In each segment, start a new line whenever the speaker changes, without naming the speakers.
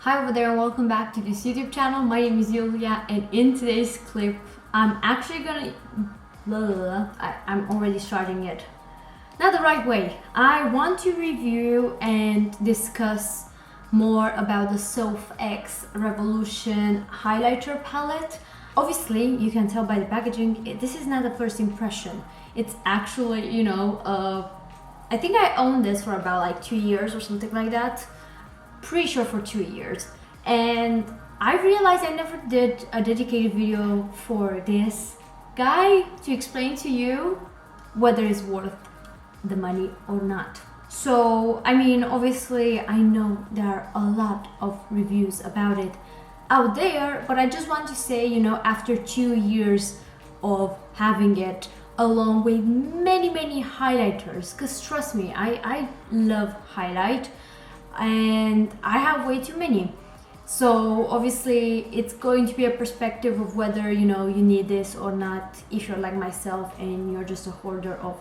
Hi over there and welcome back to this YouTube channel. My name is Julia and in today's clip I'm actually gonna I'm already starting it not the right way. I want to review and discuss more about the Soph X Revolution highlighter palette. Obviously you can tell by the packaging this is not a first impression. It's actually, I think I own this for about like 2 years or something like that. Pretty sure for 2 years, and I realized I never did a dedicated video for this guy to explain to you whether it's worth the money or not. So I mean, obviously I know there are a lot of reviews about it out there, but I just want to say, after 2 years of having it along with many highlighters, because trust me, I love highlight and I have way too many. So obviously it's going to be a perspective of whether you need this or not, if you're like myself and you're just a hoarder of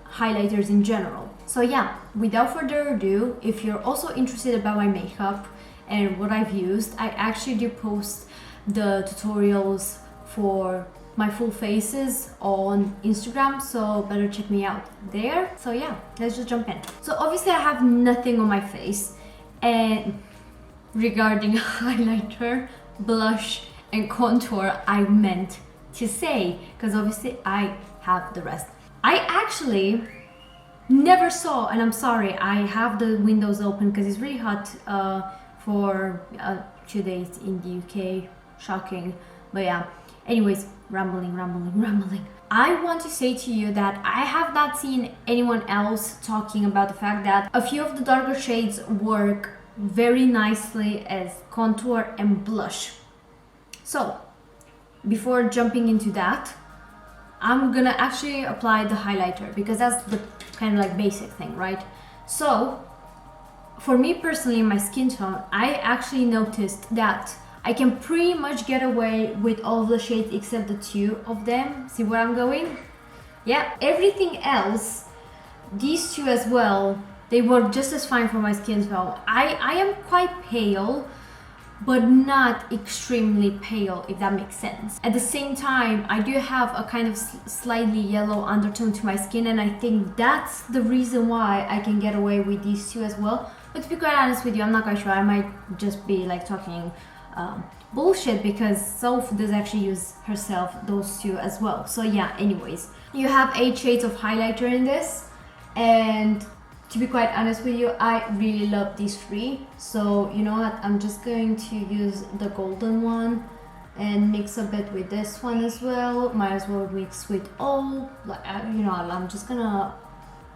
highlighters in general. So yeah, without further ado, if you're also interested about my makeup and what I've used, I actually do post the tutorials for my full faces on Instagram, so better check me out there. So yeah, let's just jump in. So obviously I have nothing on my face, and regarding highlighter, blush and contour I meant to say, because obviously I have the rest. I actually never saw, and I'm sorry, I have the windows open because it's really hot for 2 days in the UK, shocking, but yeah. Anyways, rambling. I want to say to you that I have not seen anyone else talking about the fact that a few of the darker shades work very nicely as contour and blush. So, before jumping into that, I'm gonna actually apply the highlighter because that's the kind of like basic thing, right? So, for me personally, my skin tone, I actually noticed that I can pretty much get away with all of the shades except the 2 of them. See where I'm going? Yeah, everything else, these 2 as well, they work just as fine for my skin tone. I am quite pale, but not extremely pale, if that makes sense. At the same time, I do have a kind of slightly yellow undertone to my skin, and I think that's the reason why I can get away with these 2 as well. But to be quite honest with you, I'm not quite sure. I might just be like talking bullshit, because Soph does actually use herself those 2 as well. So yeah, anyways, you have 8 shades of highlighter in this, and to be quite honest with you, I really love these 3. So you know what, I'm just going to use the golden one and mix a bit with this one as well. Might as well mix with all, I'm just gonna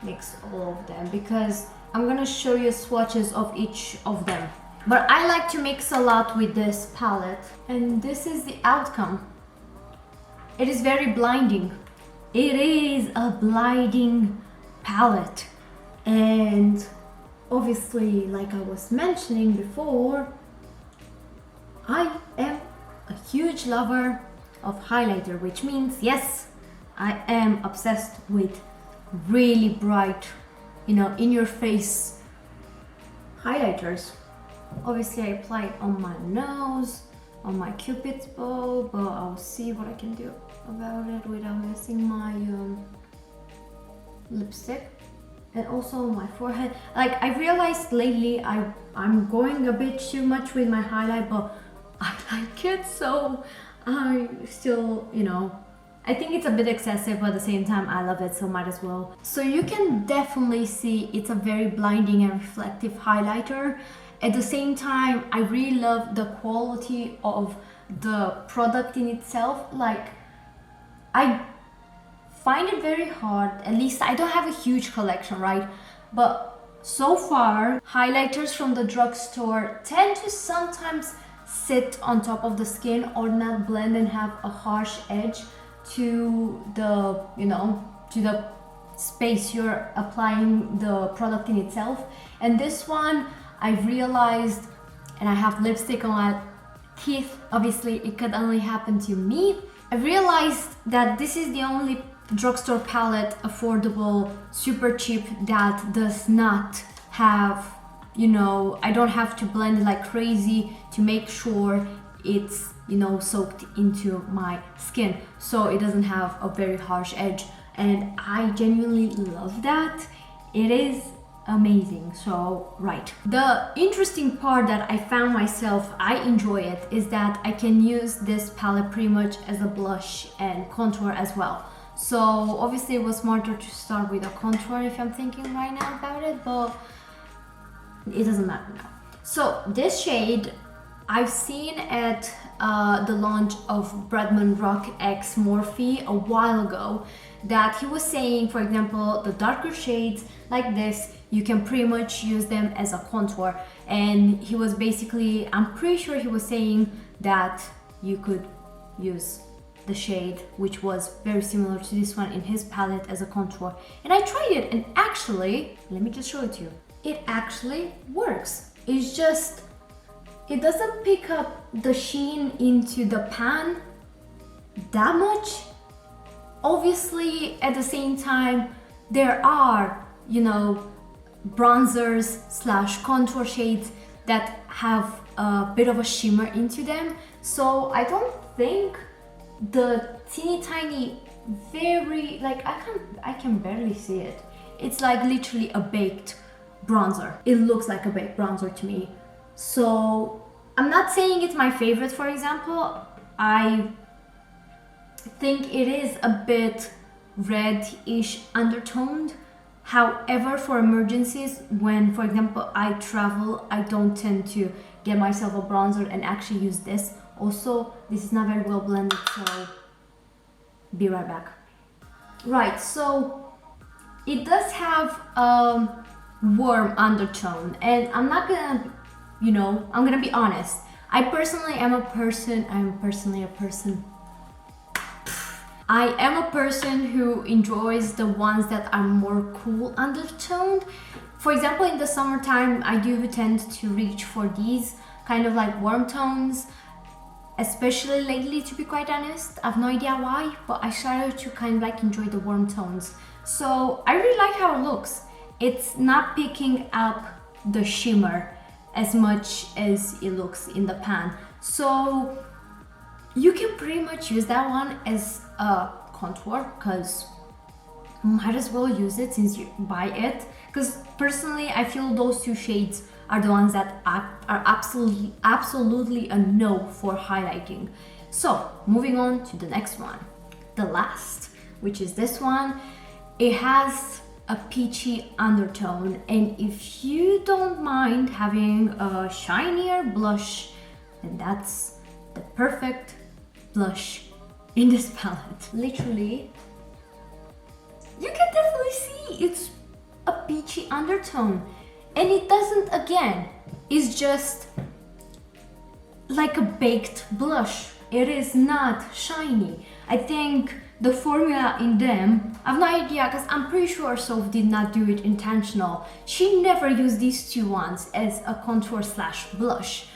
mix all of them because I'm gonna show you swatches of each of them. But I like to mix a lot with this palette, and this is the outcome. It is very blinding. It is a blinding palette. And obviously, like I was mentioning before, I am a huge lover of highlighter, which means, yes, I am obsessed with really bright, in your face highlighters. Obviously I apply it on my nose, on my cupid's bow, but I'll see what I can do about it without messing my lipstick, and also on my forehead. Like, I realized lately I'm going a bit too much with my highlight, but I like it, so I still, I think it's a bit excessive, but at the same time I love it, so might as well. So you can definitely see it's a very blinding and reflective highlighter. At the same time, I really love the quality of the product in itself. Like, I find it very hard, at least I don't have a huge collection, right? But so far, highlighters from the drugstore tend to sometimes sit on top of the skin or not blend and have a harsh edge to the, to the space you're applying the product in itself. And this one, I realized, and I have lipstick on my teeth, obviously it could only happen to me. I realized that this is the only drugstore palette, affordable, super cheap, that does not have you know, I don't have to blend it like crazy to make sure it's, you know, soaked into my skin, so it doesn't have a very harsh edge. And I genuinely love that. It is amazing. So right, the interesting part that I found myself, I enjoy it, is that I can use this palette pretty much as a blush and contour as well. So obviously it was smarter to start with a contour if I'm thinking right now about it, but it doesn't matter now. So this shade I've seen at the launch of Bradman Rock X Morphe a while ago, that he was saying, for example, the darker shades like this, you can pretty much use them as a contour. And he was basically, I'm pretty sure he was saying that you could use the shade, which was very similar to this one in his palette, as a contour. And I tried it, and actually, let me just show it to you. It actually works. It's just, it doesn't pick up the sheen into the pan that much. Obviously, at the same time, there are, you know, bronzers slash contour shades that have a bit of a shimmer into them. So I don't think the teeny tiny, very, like, I can barely see it. It's like literally a baked bronzer. It looks like a baked bronzer to me. So I'm not saying it's my favorite, for example. I think it is a bit red-ish undertoned. However, for emergencies, when, for example, I travel, I don't tend to get myself a bronzer and actually use this. Also, this is not very well blended, so be right back. Right, so it does have a warm undertone, and I'm not gonna, you know, I'm gonna be honest. I personally am a person who enjoys the ones that are more cool undertoned. For example, in the summertime, I do tend to reach for these kind of like warm tones, especially lately, to be quite honest. I have no idea why, but I started to kind of like enjoy the warm tones. So I really like how it looks. It's not picking up the shimmer as much as it looks in the pan. So you can pretty much use that one as a contour, because might as well use it since you buy it. Because personally, I feel those two shades are the ones that are absolutely a no for highlighting. So moving on to the next one, the last, which is this one. It has a peachy undertone, and if you don't mind having a shinier blush, then that's the perfect blush in this palette. Literally, you can definitely see it's a peachy undertone, and it doesn't, again, it's just like a baked blush. It is not shiny. I think the formula in them, I have no idea, because I'm pretty sure Soph did not do it intentional. She never used these two ones as a contour slash blush,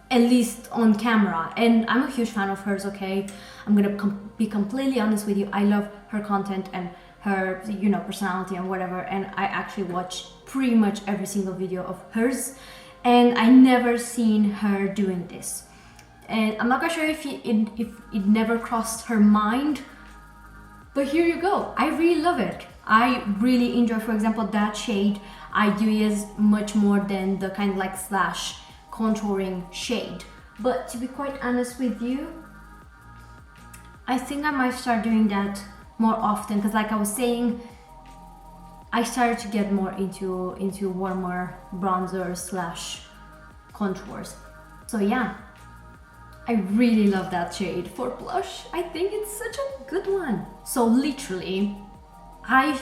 at least on camera. And I'm a huge fan of hers, okay? I'm gonna be completely honest with you. I love her content and her, you know, personality and whatever. And I actually watch pretty much every single video of hers, and I never seen her doing this. And I'm not quite sure if it never crossed her mind, but here you go. I really love it. I really enjoy, for example, that shade. I do use much more than the kind of like slash contouring shade. But to be quite honest with you, I think I might start doing that more often, because like I was saying, I started to get more into warmer bronzer slash contours. So yeah, I really love that shade for blush. I think it's such a good one. So literally, I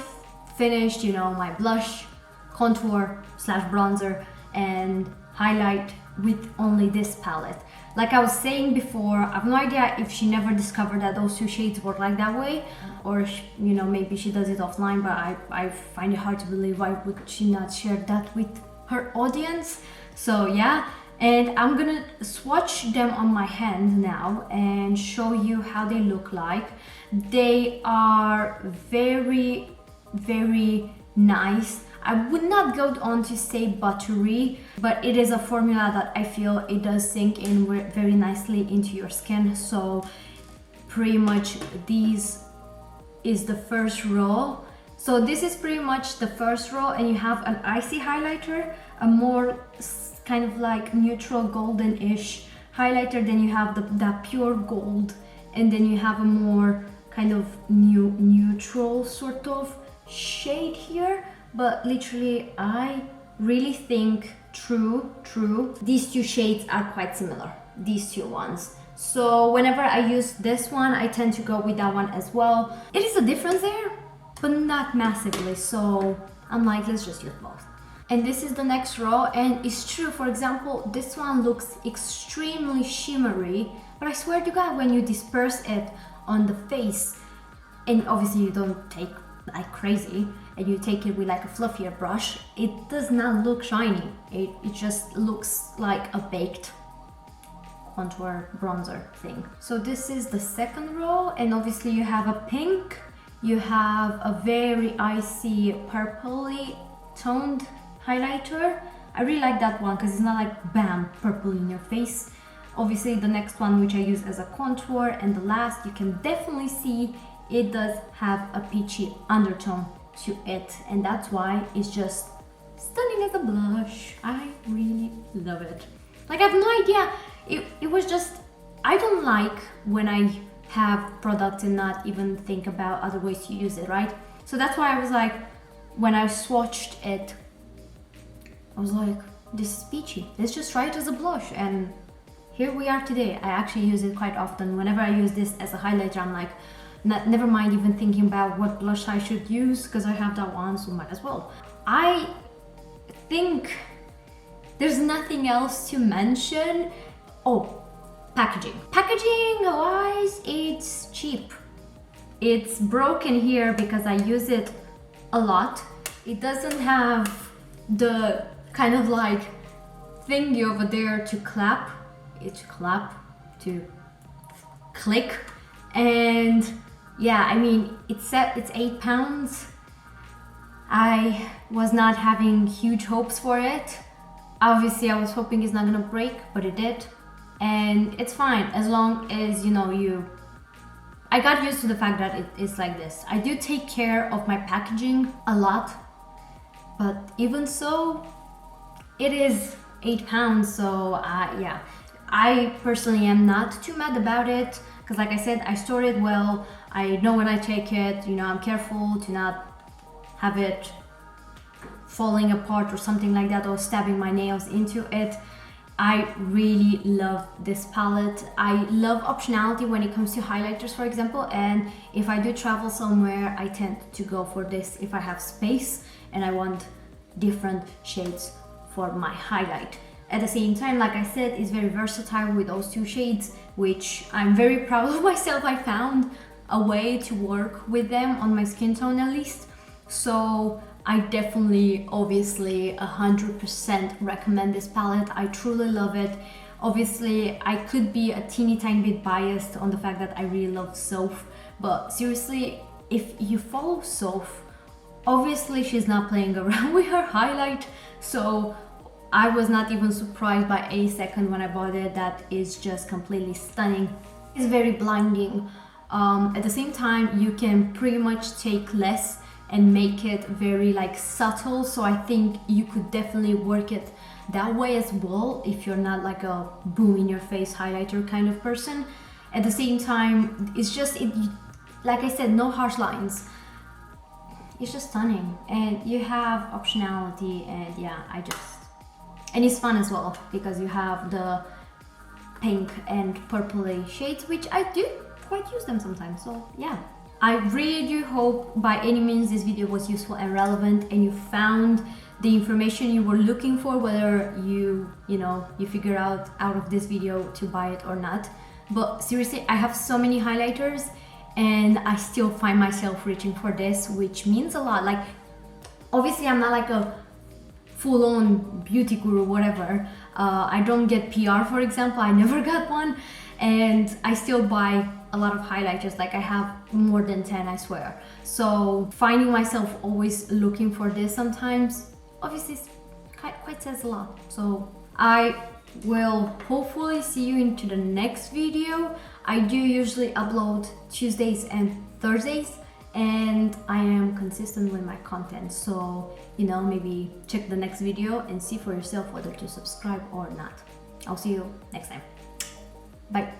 finished, you know, my blush, contour slash bronzer and highlight with only this palette. Like I was saying before, I have no idea if she never discovered that those two shades work like that way, or you know, maybe she does it offline, but I find it hard to believe why would she not share that with her audience. So yeah, and I'm gonna swatch them on my hand now and show you how they look like. They are very, very nice. I would not go on to say buttery, but it is a formula that I feel it does sink in very nicely into your skin. So pretty much these is the first row. So this is pretty much the first row, and you have an icy highlighter, a more kind of like neutral golden-ish highlighter, then you have that pure gold, and then you have a more kind of neutral sort of shade here. But literally I really think true these two shades are quite similar, these two ones. So whenever I use this one, I tend to go with that one as well. It is a difference there, but not massively, so I'm like, let's just use both. And this is the next row, and it's true, for example, this one looks extremely shimmery, but I swear to God, when you disperse it on the face, and obviously you don't take like crazy, and you take it with like a fluffier brush, it does not look shiny. It just looks like a baked contour bronzer thing. So this is the second row, and obviously you have a pink, you have a very icy purpley toned highlighter. I really like that one because it's not like bam, purple in your face. Obviously the next one, which I use as a contour, and the last, you can definitely see it does have a peachy undertone to it, and that's why it's just stunning as a blush. I really love it. Like, I have no idea, it was just, I don't like when I have products and not even think about other ways to use it, right? So that's why I was like, when I swatched it, I was like, this is peachy, let's just try it as a blush, and here we are today. I actually use it quite often. Whenever I use this as a highlighter, I'm like, never mind even thinking about what blush I should use, because I have that one, so might as well. I think there's nothing else to mention. Oh, packaging. Packaging wise, it's cheap. It's broken here because I use it a lot. It doesn't have the kind of like thingy over there to clap. It's to click. And yeah, I mean, it's £8. I was not having huge hopes for it. Obviously, I was hoping it's not gonna break, but it did. And it's fine, as long as, you know, I got used to the fact that it is like this. I do take care of my packaging a lot, but even so, it is £8, so yeah. I personally am not too mad about it, because like I said, I store it well. I know when I take it, you know, I'm careful to not have it falling apart or something like that, or stabbing my nails into it. I really love this palette. I love optionality when it comes to highlighters, for example, and if I do travel somewhere, I tend to go for this if I have space and I want different shades for my highlight. At the same time, like I said, it's very versatile with those two shades, which I'm very proud of myself. I found a way to work with them on my skin tone at least. So I definitely, obviously, 100% recommend this palette. I truly love it. Obviously, I could be a teeny tiny bit biased on the fact that I really love Soph, but seriously, if you follow Soph, obviously she's not playing around with her highlight, so I was not even surprised by a second when I bought it. That is just completely stunning. It's very blinding. At the same time, you can pretty much take less and make it very like subtle, so I think you could definitely work it that way as well if you're not like a boom in your face highlighter kind of person. At the same time, it's just, like I said, no harsh lines. It's just stunning, and you have optionality, and yeah, and it's fun as well because you have the pink and purpley shades, which I do quite use them sometimes, so yeah. I really do hope by any means this video was useful and relevant, and you found the information you were looking for, whether you figure out of this video to buy it or not. But seriously, I have so many highlighters and I still find myself reaching for this, which means a lot. Like, obviously I'm not like a full-on beauty guru, whatever. I don't get PR, for example. I never got one. and I still buy a lot of highlighters. Like I have more than 10, I swear. So finding myself always looking for this sometimes, obviously quite says a lot. So I will hopefully see you into the next video. I do usually upload Tuesdays and Thursdays, and I am consistent with my content. So, you know, maybe check the next video and see for yourself whether to subscribe or not. I'll see you next time. Bye.